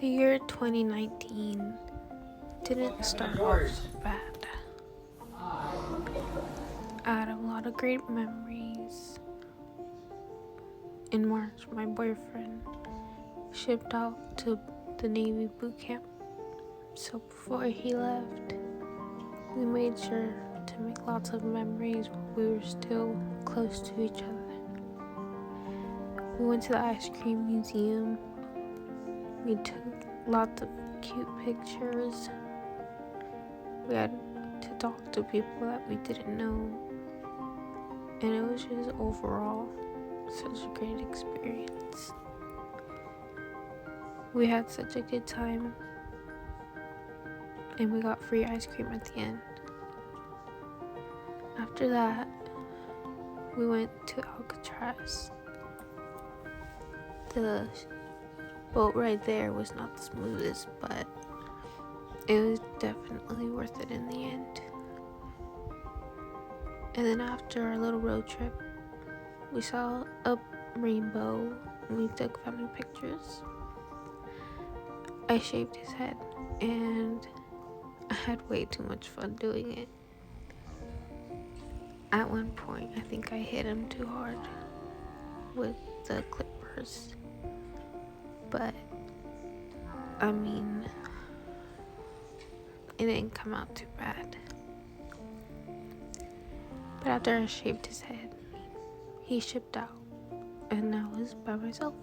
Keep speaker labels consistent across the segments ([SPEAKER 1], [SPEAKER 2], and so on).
[SPEAKER 1] The year 2019 didn't start off so bad. I had a lot of great memories. In March, my boyfriend shipped out to the Navy boot camp. So before he left, we made sure to make lots of memories while we were still close to each other. We went to the ice cream museum. We took lots of cute pictures. We had to talk to people that we didn't know. And it was just overall such a great experience. We had such a good time. And we got free ice cream at the end. After that, we went to Alcatraz. The boat ride there was not the smoothest, but it was definitely worth it in the end. And then after our little road trip, we saw a rainbow and we took funny pictures. I shaved his head and I had way too much fun doing it. At one point, I think I hit him too hard with the clippers. But, I mean, it didn't come out too bad. But after I shaved his head, he shipped out, and I was by myself.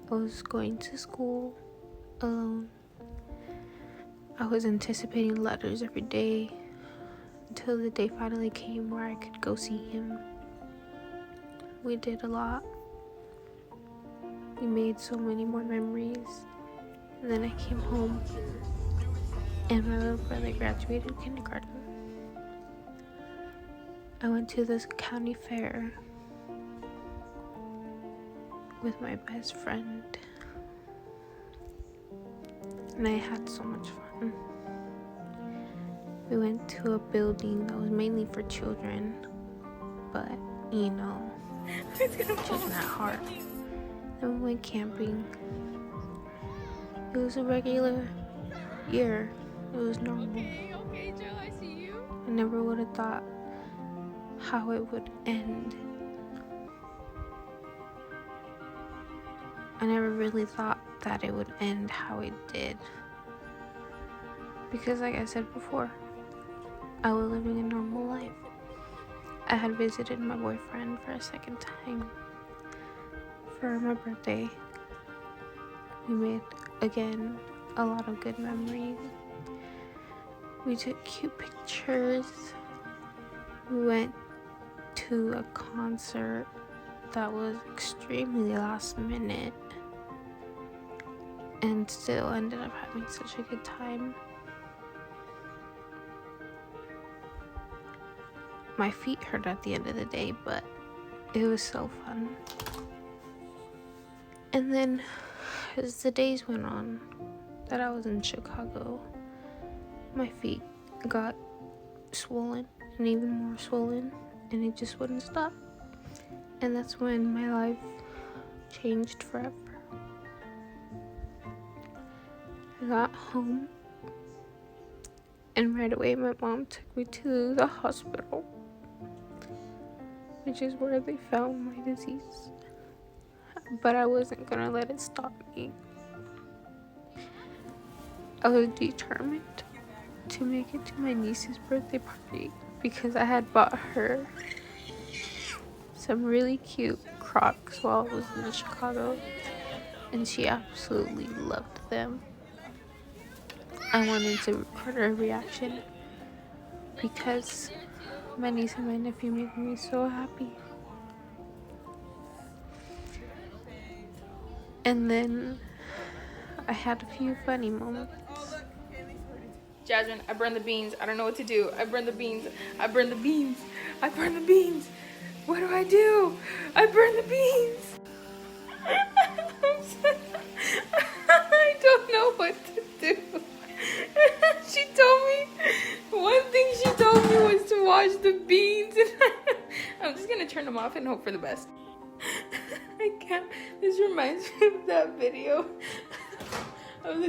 [SPEAKER 1] I was going to school alone. I was anticipating letters every day until the day finally came where I could go see him. We did a lot. We made so many more memories. And then I came home and my little brother graduated kindergarten. I went to this county fair with my best friend. And I had so much fun. We went to a building that was mainly for children, but you know, it's just not hard. Then we went camping. It was a regular year. It was normal.
[SPEAKER 2] Okay, Joe, I see you.
[SPEAKER 1] I never would have thought how it would end. I never really thought that it would end how it did. Because like I said before, I was living a normal life. I had visited my boyfriend for a second time for my birthday. We made, again, a lot of good memories. We took cute pictures. We went to a concert that was extremely last minute and still ended up having such a good time. My feet hurt at the end of the day, but it was so fun. And then as the days went on that I was in Chicago, my feet got swollen and even more swollen, and it just wouldn't stop. And that's when my life changed forever. I got home and right away my mom took me to the hospital, which is where they found my disease. But I wasn't gonna let it stop me. I was determined to make it to my niece's birthday party because I had bought her some really cute Crocs while I was in Chicago, and she absolutely loved them. I wanted to record her reaction because my niece and my nephew made me so happy. And then I had a few funny moments.
[SPEAKER 2] Jasmine, I burned the beans. I don't know what to do. I burned the beans. I burned the beans. I burned the beans. What do? I burned the beans. I don't know what to do. She told me, one thing she told me was to wash the beans. I'm just gonna turn them off and hope for the best. I can't. This reminds me of that video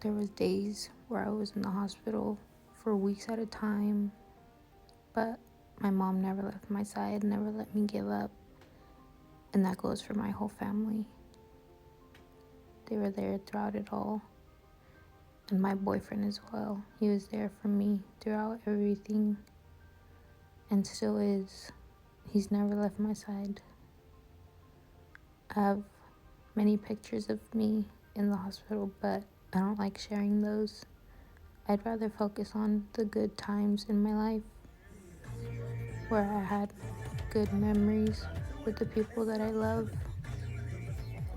[SPEAKER 1] There was days where I was in the hospital for weeks at a time, but my mom never left my side, never let me give up, and that goes for my whole family. They were there throughout it all, and my boyfriend as well. He was there for me throughout everything, and still is. He's never left my side. I have many pictures of me in the hospital, but I don't like sharing those. I'd rather focus on the good times in my life where I had good memories with the people that I love,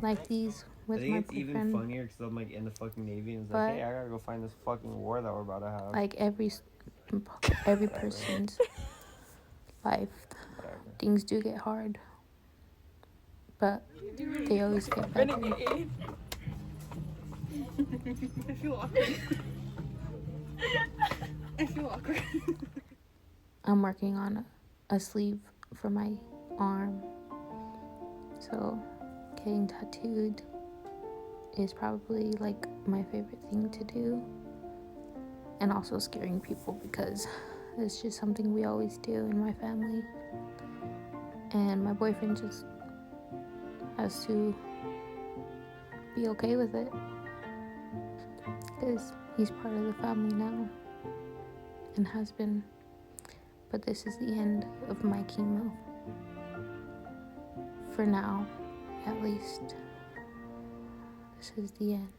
[SPEAKER 1] like these
[SPEAKER 3] I
[SPEAKER 1] with
[SPEAKER 3] think
[SPEAKER 1] my
[SPEAKER 3] it's even
[SPEAKER 1] boyfriend.
[SPEAKER 3] funnier because I'm like in the fucking Navy and it's
[SPEAKER 1] But
[SPEAKER 3] like, hey, I gotta go find this fucking war that we're about to have.
[SPEAKER 1] like every
[SPEAKER 3] Whatever.
[SPEAKER 1] person's life,
[SPEAKER 3] Whatever.
[SPEAKER 1] things do get hard, but they always get better.
[SPEAKER 2] I feel awkward. I feel awkward.
[SPEAKER 1] I'm working on a sleeve for my arm, so getting tattooed is probably like my favorite thing to do, and also scaring people because it's just something we always do in my family, and my boyfriend just has to be okay with it because he's part of the family now and has been. But this is the end of my chemo, for now at least. This is the end.